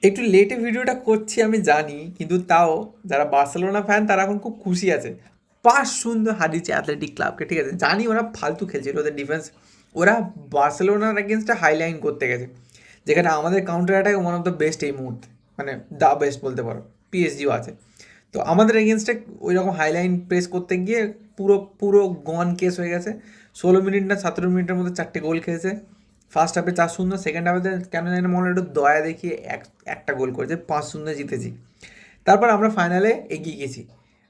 একটু লেটে ভিডিওটা করছি আমি জানি, কিন্তু তাও যারা বার্সেলোনা ফ্যান তারা এখন খুব খুশি আছে। 5-0 হারিয়েছে অ্যাথলেটিক ক্লাবকে, ঠিক আছে, জানি ওরা ফালতু খেলছিল, ওদের ডিফেন্স, ওরা বার্সেলোনার এগেনস্টে হাইলাইন করতে গেছে, যেখানে আমাদের counter attack one of the best এই মুহূর্তে, মানে দ্য বেস্ট বলতে পারো, পিএসজিও আছে। তো আমাদের এগেনস্টে ওই রকম হাইলাইন প্রেস করতে গিয়ে পুরো পুরো গন কেস হয়ে গেছে। 16 মিনিট না 17 মিনিটের মধ্যে 4টে গোল খেয়েছে। ফার্স্ট হাফে 4-0, সেকেন্ড হাফে কেন জানি না মনে হয় একটু দয়া দেখিয়ে একটা গোল করেছে, 5-0 জিতেছি। তারপর আমরা ফাইনালে এগিয়ে গেছি।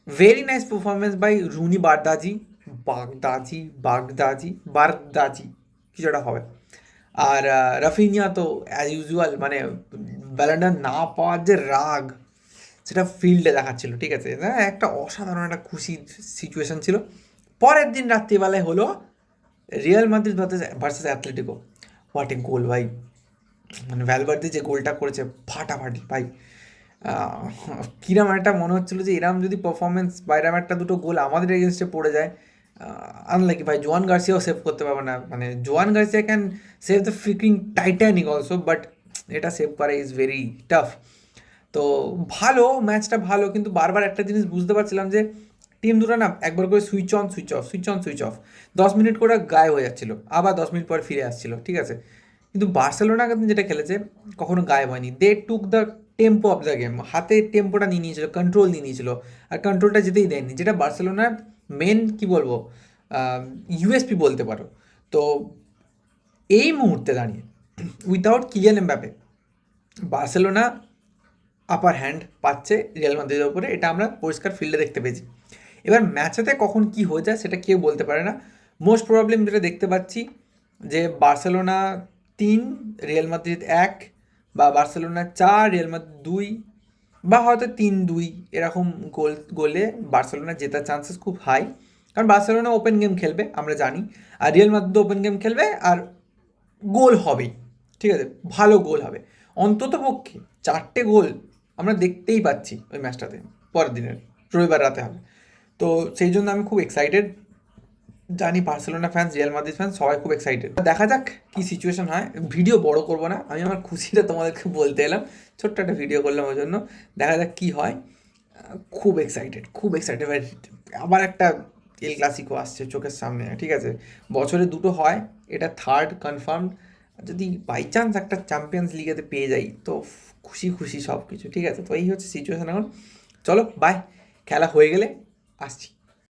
ভেরি নাইস পারফরমেন্স বাই রুনি বাগদাজি কিছু একটা হবে। আর রাফিনিয়া তো অ্যাজ ইউজুয়াল, মানে ব্যালেন্ডার না পাওয়ার যে রাগ, সেটা ফিল্ডে দেখাচ্ছিল, ঠিক আছে, একটা অসাধারণ একটা খুশি সিচুয়েশন ছিল। পরের দিন রাত্রিবেলায় হলো Real Madrid versus Atletico. What a goal ভাই, মানে ভ্যালভার্দে যে গোলটা করেছে ফাটাফাটি ভাই। কিরম একটা মনে হচ্ছিলো যে এরম যদি পারফরমেন্স বা এরম একটা দুটো গোল আমাদের এগেনস্টে পড়ে যায়, আনলাকি ভাই, জোয়ান গার্সিয়াও সেভ করতে পারবে না, মানে জোয়ান Garcia can save the freaking Titanic also, but এটা সেভ করা ইজ ভেরি টাফ। তো ভালো ম্যাচটা ভালো, কিন্তু বারবার একটা জিনিস বুঝতে পারছিলাম যে টিম দুটো না একবার করে switch on switch off, switch on switch off, 10 minute করে গায়ে হয়ে যাচ্ছিলো, আবার 10 মিনিট পর ফিরে আসছিলো, ঠিক আছে। কিন্তু বার্সেলোনা কিন্তু যেটা খেলেছে কখনো গায়েব হয়নি, they took the tempo of the game, হাতে টেম্পোটা নিয়ে নিয়েছিল, কন্ট্রোল নিয়ে নিয়েছিল, আর কন্ট্রোলটা যেতেই দেয়নি, যেটা বার্সেলোনার মেন কি বলবো ইউএসপি বলতে পারো। তো এই মুহূর্তে দাঁড়িয়ে without Kylian Mbappe Barcelona upper hand পাচ্ছে রিয়াল মাদ্রিদের ওপরে, এটা আমরা পরিষ্কার ফিল্ডে দেখতে পেয়েছি। এবার ম্যাচেতে কখন কি হয়ে যায় সেটা কেউ বলতে পারে না। মোস্ট প্রবলেম যেটা দেখতে পাচ্ছি যে বার্সেলোনা 3 রিয়াল মাদ্রিদ 1, বা বার্সেলোনা 4 রিয়াল মাদ্রিদ 2, বা হয়তো 3-2 এরকম গোলে বার্সেলোনা জেতার চান্সেস খুব হাই। কারণ বার্সেলোনা ওপেন গেম খেলবে আমরা জানি, আর রিয়াল মাদ্রিদ ওপেন গেম খেলবে, আর গোল হবেই, ঠিক আছে, ভালো গোল হবে, অন্তত পক্ষে 4টে গোল আমরা দেখতেই পাচ্ছি ওই ম্যাচটাতে। পরের দিনের রবিবার রাতে হবে। তো সেই জন্য আমি খুব এক্সাইটেড, জানি Barcelona fans Real Madrid fans সবাই খুব এক্সাইটেড। দেখা যাক কি সিচুয়েশন হয়। ভিডিও বড় করবো না, আমি আমার খুশিটা তোমাদেরকে বলতে এলাম, ছোট্ট একটা ভিডিও করলাম ওই জন্য। দেখা যাক কি হয়। খুব এক্সাইটেড, খুব এক্সাইটেড ভাই। আবার একটা এল ক্লাসিকো আসছে চোখের সামনে, ঠিক আছে, বছরে দুটো হয়, এটা থার্ড কনফার্ম। যদি বাই চান্স একটা চ্যাম্পিয়ন্স লিগেতে পেয়ে যাই তো খুশি খুশি সব কিছু, ঠিক আছে। তো এই হচ্ছে সিচুয়েশন এখন। চলো বাই, খেলা হয়ে গেলে আসছি।